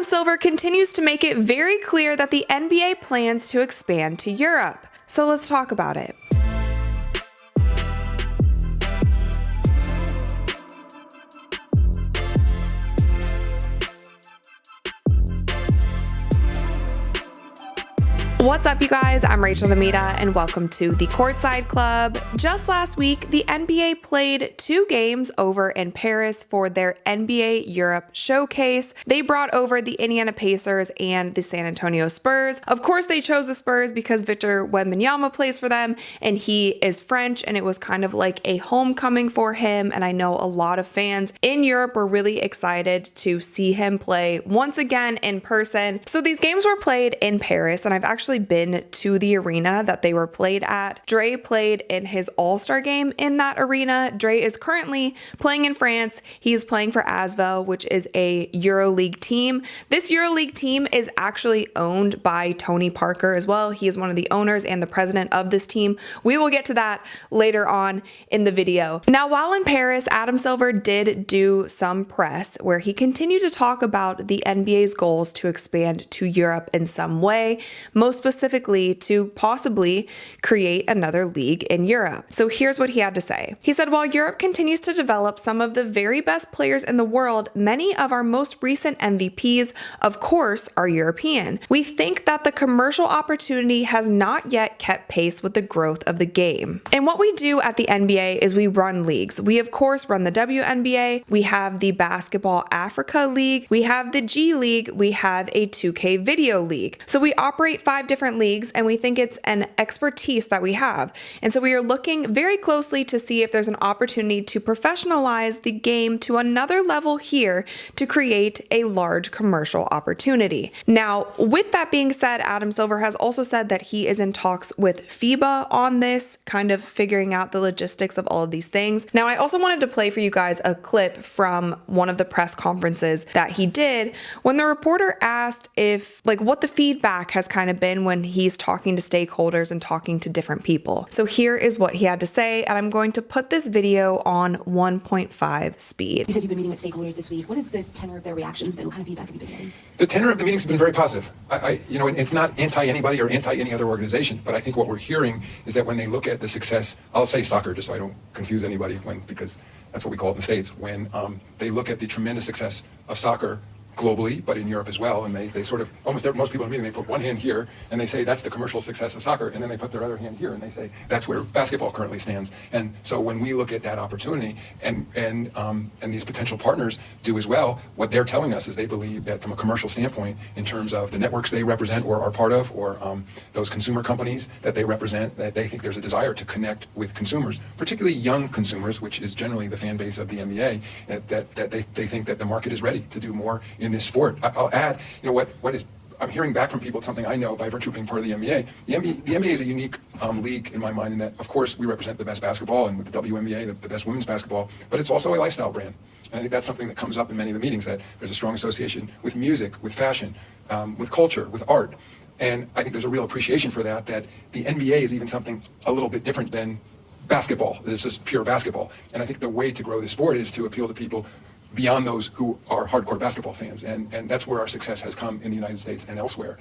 Silver continues to make it very clear that the NBA plans to expand to Europe. So let's talk about it. What's up, you guys? I'm Rachel DeMita, and welcome to the Courtside Club. Just last week, the NBA played 2 games over in Paris for their NBA Europe showcase. They brought over the Indiana Pacers and the San Antonio Spurs. Of course, they chose the Spurs because Victor Wembanyama plays for them, and he is French, and it was kind of like a homecoming for him. And I know a lot of fans in Europe were really excited to see him play once again in person. So these games were played in Paris, and I've actually been to the arena that they were played at. Dre played in his All-Star game in that arena. Dre is currently playing in France. He's playing for Asvel, which is a Euroleague team. This Euroleague team is actually owned by Tony Parker as well. He is one of the owners and the president of this team. We will get to that later on in the video. Now, while in Paris, Adam Silver did do some press where he continued to talk about the NBA's goals to expand to Europe in some way, most specifically to possibly create another league in Europe. So here's what he had to say. He said, while Europe continues to develop some of the very best players in the world, many of our most recent MVPs, of course, are European. We think that the commercial opportunity has not yet kept pace with the growth of the game. And what we do at the NBA is we run leagues. We, of course, run the WNBA. We have the Basketball Africa League. We have the G League. We have a 2K Video League. So we operate 5 different leagues, and we think it's an expertise that we have. And so we are looking very closely to see if there's an opportunity to professionalize the game to another level here to create a large commercial opportunity. Now, with that being said, Adam Silver has also said that he is in talks with FIBA on this, kind of figuring out the logistics of all of these things. Now, I also wanted to play for you guys a clip from one of the press conferences that he did when the reporter asked if, what the feedback has kind of been when he's talking to stakeholders and talking to different people. So here is what he had to say, and I'm going to put this video on 1.5 speed. You said you've been meeting with stakeholders this week. What has the tenor of their reactions been? What kind of feedback have you been getting? The tenor of the meetings has been very positive. It's not anti-anybody or anti-any other organization, but I think what we're hearing is that when they look at the success, I'll say soccer just so I don't confuse anybody, because that's what we call it in the States, when they look at the tremendous success of soccer globally, but in Europe as well, and they sort of, most people in a meeting, they put one hand here, and they say that's the commercial success of soccer, and then they put their other hand here, and they say that's where basketball currently stands. And so when we look at that opportunity, and these potential partners do as well, what they're telling us is they believe that from a commercial standpoint, in terms of the networks they represent or are part of, or those consumer companies that they represent, that they think there's a desire to connect with consumers, particularly young consumers, which is generally the fan base of the NBA, that they think that the market is ready to do more in this sport. I'll add, I'm hearing back from people, something I know by virtue of being part of the NBA. The NBA is a unique league in my mind in that, of course, we represent the best basketball, and with the WNBA, the best women's basketball, but it's also a lifestyle brand. And I think that's something that comes up in many of the meetings, that there's a strong association with music, with fashion, with culture, with art. And I think there's a real appreciation for that the NBA is even something a little bit different than basketball. This is pure basketball. And I think the way to grow the sport is to appeal to people beyond those who are hardcore basketball fans. And that's where our success has come in the United States and elsewhere.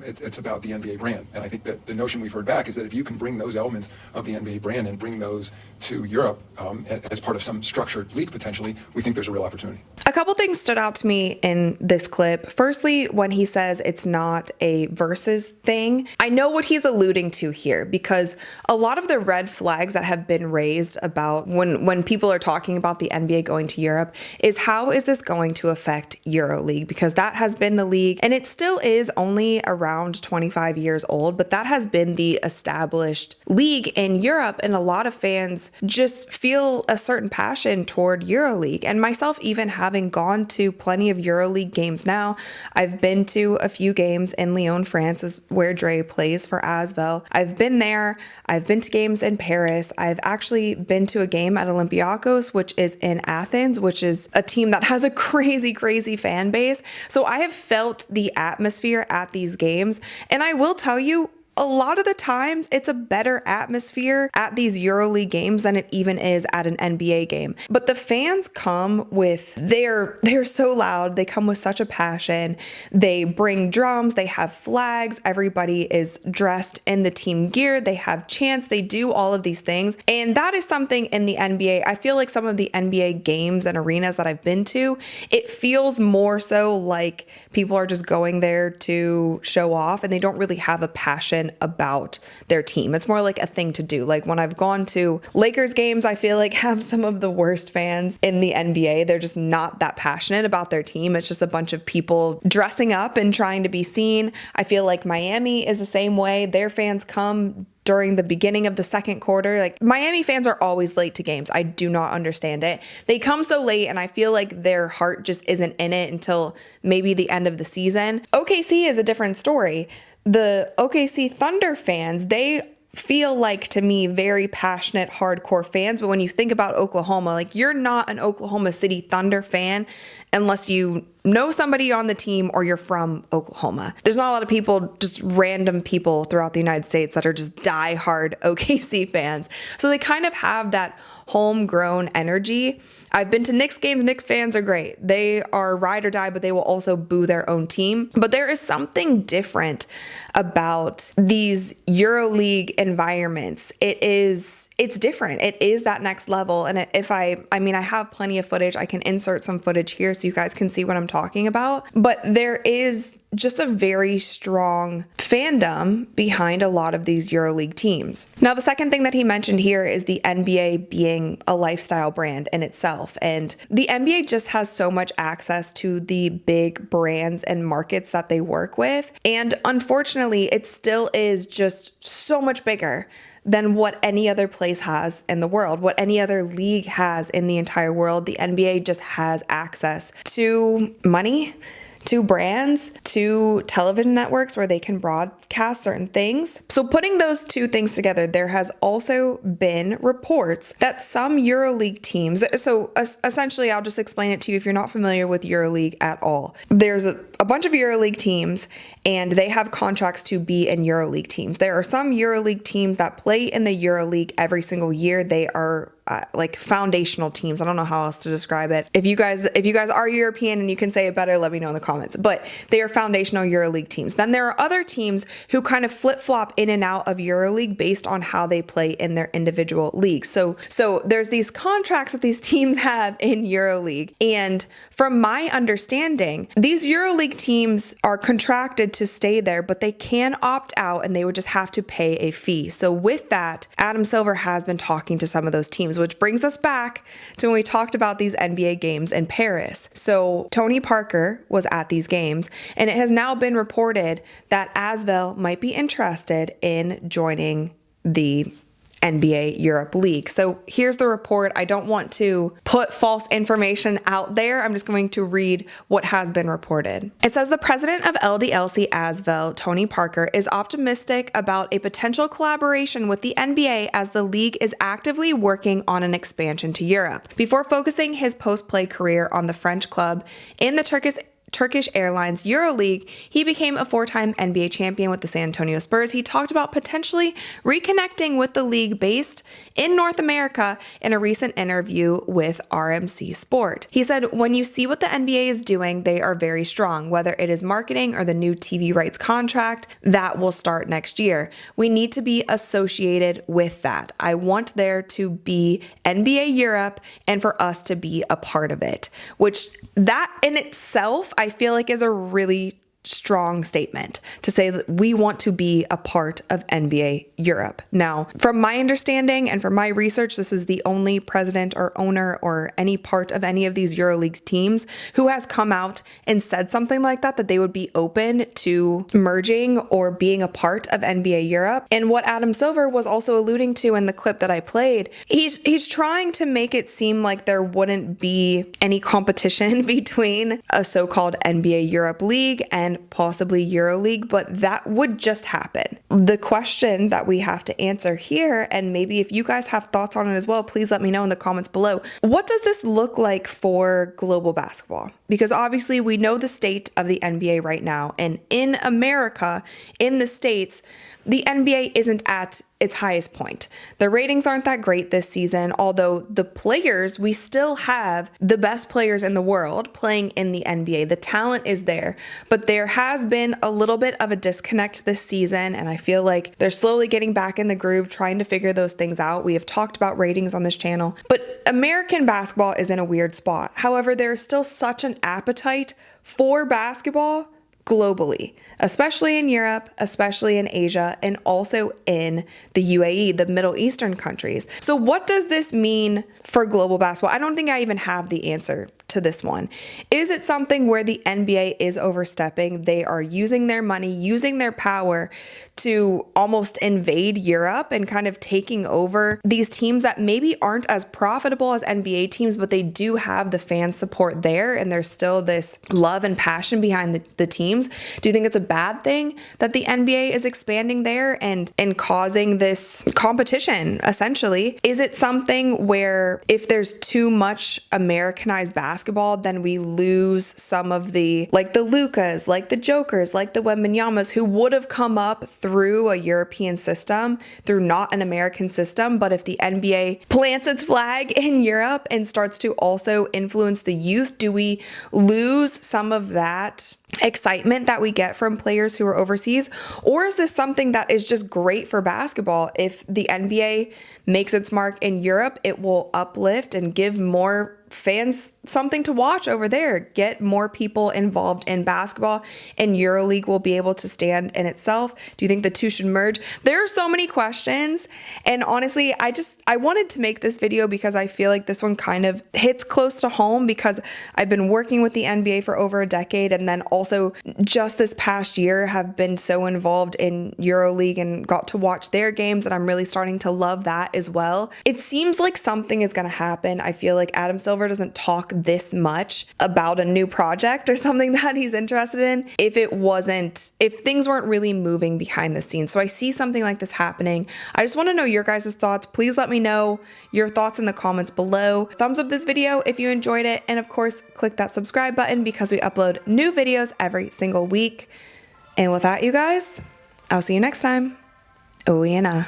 It's about the NBA brand. And I think that the notion we've heard back is that if you can bring those elements of the NBA brand and bring those to Europe as part of some structured league potentially, we think there's a real opportunity. A couple things stood out to me in this clip. Firstly, when he says it's not a versus thing, I know what he's alluding to here, because a lot of the red flags that have been raised about when people are talking about the NBA going to Europe is how is this going to affect Euroleague? Because that has been the league, and it still is only around 25 years old, but that has been the established league in Europe, and a lot of fans just feel a certain passion toward Euroleague. And myself, even having gone to plenty of Euroleague games now, I've been to a few games in Lyon, France, is where Dre plays for Asvel. I've been there. I've been to games in Paris. I've actually been to a game at Olympiacos, which is in Athens, which is a team that has a crazy, crazy fan base. So I have felt the atmosphere at these games. And I will tell you, a lot of the times it's a better atmosphere at these EuroLeague games than it even is at an NBA game. But the fans come with, they're so loud. They come with such a passion. They bring drums, they have flags, everybody is dressed in the team gear, they have chants, they do all of these things. And that is something in the NBA. I feel like some of the NBA games and arenas that I've been to, it feels more so like people are just going there to show off and they don't really have a passion about their team. It's more like a thing to do. Like when I've gone to Lakers games, I feel like have some of the worst fans in the NBA. They're just not that passionate about their team. It's just a bunch of people dressing up and trying to be seen. I feel like Miami is the same way. Their fans come during the beginning of the second quarter. Like Miami fans are always late to games. I do not understand it. They come so late and I feel like their heart just isn't in it until maybe the end of the season. OKC is a different story. The OKC Thunder fans, they feel like to me very passionate, hardcore fans. But when you think about Oklahoma, like you're not an Oklahoma City Thunder fan unless you know somebody on the team or you're from Oklahoma. There's not a lot of people, just random people throughout the United States that are just diehard OKC fans. So they kind of have that homegrown energy. I've been to Knicks games. Knicks fans are great. They are ride or die, but they will also boo their own team. But there is something different about these EuroLeague environments. It's different. It is that next level. And if I have plenty of footage. I can insert some footage here so you guys can see what I'm talking about. But there is just a very strong fandom behind a lot of these EuroLeague teams. Now, the second thing that he mentioned here is the NBA being a lifestyle brand in itself. And the NBA just has so much access to the big brands and markets that they work with. And unfortunately, it still is just so much bigger than what any other place has in the world, what any other league has in the entire world. The NBA just has access to money, to brands, to television networks where they can broadcast certain things. So putting those two things together, there has also been reports that some EuroLeague teams, so essentially I'll just explain it to you if you're not familiar with EuroLeague at all. There's a bunch of EuroLeague teams and they have contracts to be in EuroLeague teams. There are some EuroLeague teams that play in the EuroLeague every single year. They are like foundational teams. I don't know how else to describe it. If you guys are European and you can say it better, let me know in the comments. But they are foundational EuroLeague teams. Then there are other teams who kind of flip-flop in and out of EuroLeague based on how they play in their individual leagues. So there's these contracts that these teams have in EuroLeague. And from my understanding, these EuroLeague teams are contracted to stay there, but they can opt out and they would just have to pay a fee. So with that, Adam Silver has been talking to some of those teams, which brings us back to when we talked about these NBA games in Paris. So Tony Parker was at these games, and it has now been reported that Asvel might be interested in joining the NBA Europe League. So here's the report. I don't want to put false information out there. I'm just going to read what has been reported. It says the president of LDLC Asvel, Tony Parker, is optimistic about a potential collaboration with the NBA as the league is actively working on an expansion to Europe. Before focusing his post-play career on the French club in the Turkish Airlines EuroLeague, he became a four-time NBA champion with the San Antonio Spurs. He talked about potentially reconnecting with the league based in North America in a recent interview with RMC Sport. He said, when you see what the NBA is doing, they are very strong, whether it is marketing or the new TV rights contract that will start next year. We need to be associated with that. I want there to be NBA Europe and for us to be a part of it, which that in itself, I feel like is a really strong statement to say that we want to be a part of NBA Europe. Now, from my understanding and from my research, this is the only president or owner or any part of any of these EuroLeague teams who has come out and said something like that they would be open to merging or being a part of NBA Europe. And what Adam Silver was also alluding to in the clip that I played, he's trying to make it seem like there wouldn't be any competition between a so-called NBA Europe League and possibly EuroLeague, but that would just happen. The question that we have to answer here, and maybe if you guys have thoughts on it as well, please let me know in the comments below. What does this look like for global basketball? because obviously we know the state of the NBA right now. And in America, in the States, the NBA isn't at its highest point. The ratings aren't that great this season, although the players, we still have the best players in the world playing in the NBA. The talent is there, but there has been a little bit of a disconnect this season, and I feel like they're slowly getting back in the groove, trying to figure those things out. We have talked about ratings on this channel, but American basketball is in a weird spot. However, there is still such an appetite for basketball globally, especially in Europe, especially in Asia, and also in the UAE, the Middle Eastern countries. So what does this mean for global basketball? I don't think I even have the answer to this one. Is it something where the NBA is overstepping? They are using their money, using their power to almost invade Europe and kind of taking over these teams that maybe aren't as profitable as NBA teams, but they do have the fan support there, and there's still this love and passion behind the teams. Do you think it's a bad thing that the NBA is expanding there and causing this competition, essentially? Is it something where if there's too much Americanized basketball, then we lose some of the, like the Lukas, like the Jokers, like the Wembanyamas, who would have come up through a European system, through not an American system? But if the NBA plants its flag in Europe and starts to also influence the youth, do we lose some of that excitement that we get from players who are overseas? Or is this something that is just great for basketball? If the NBA makes its mark in Europe, it will uplift and give more fans something to watch over there, get more people involved in basketball, and Euroleague will be able to stand in itself. Do you think the two should merge? There are so many questions, and honestly, I wanted to make this video because I feel like this one kind of hits close to home, because I've been working with the NBA for over a decade, and then also just this past year have been so involved in Euroleague and got to watch their games, and I'm really starting to love that as well. It seems like something is going to happen. I feel like Adam Silver doesn't talk this much about a new project or something that he's interested in if things weren't really moving behind the scenes. So I see something like this happening. I just want to know your guys' thoughts. Please let me know your thoughts in the comments below. Thumbs up this video if you enjoyed it, and of course click that subscribe button because we upload new videos every single week. And with that, you guys, I'll see you next time. Oh, yeah.